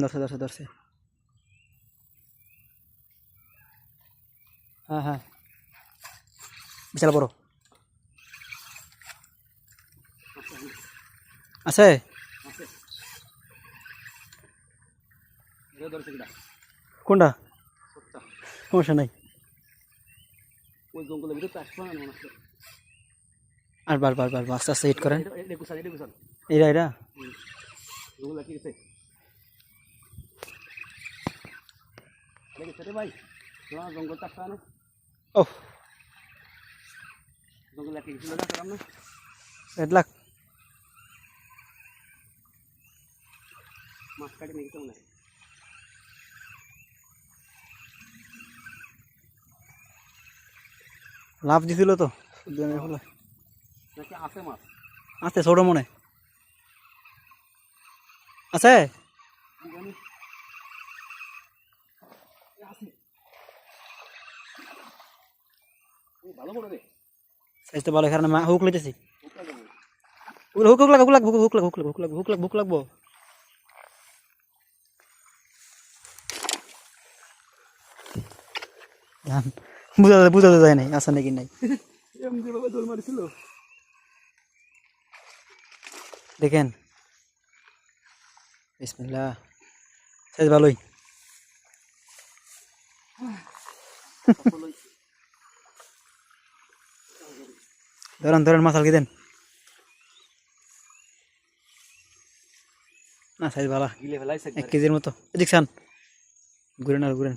ধরছে ধরছে ধরছে। হ্যাঁ হ্যাঁ, বিশাল বড় আছে। কোনটা? সমস্যা নাই। আর বার বার বার আস্তে আস্তে হিট করেন। এরা এরা ও 1 লাখ। লাভ দিছিল তো আছে, ছোট মনে আছে। সাইজটা ভালো, এখানে হুক লইতেছি। হুক হুক লাগবো, হুক লাগবো, হুক লাগবো, হুক লাগবো, হুক লাগবো, হুক লাগবো। বুঝাতে যায় নাই আছে নাকি নাই। দেখেন বিসমিল্লাহ, সাইজ ভালোই। ধরেন ধরেন, মাছ আলগি দেন না, সাইজ ভালো, 1 কেজির মতো। দেখছেন, ঘুরেন আর ঘুরেন।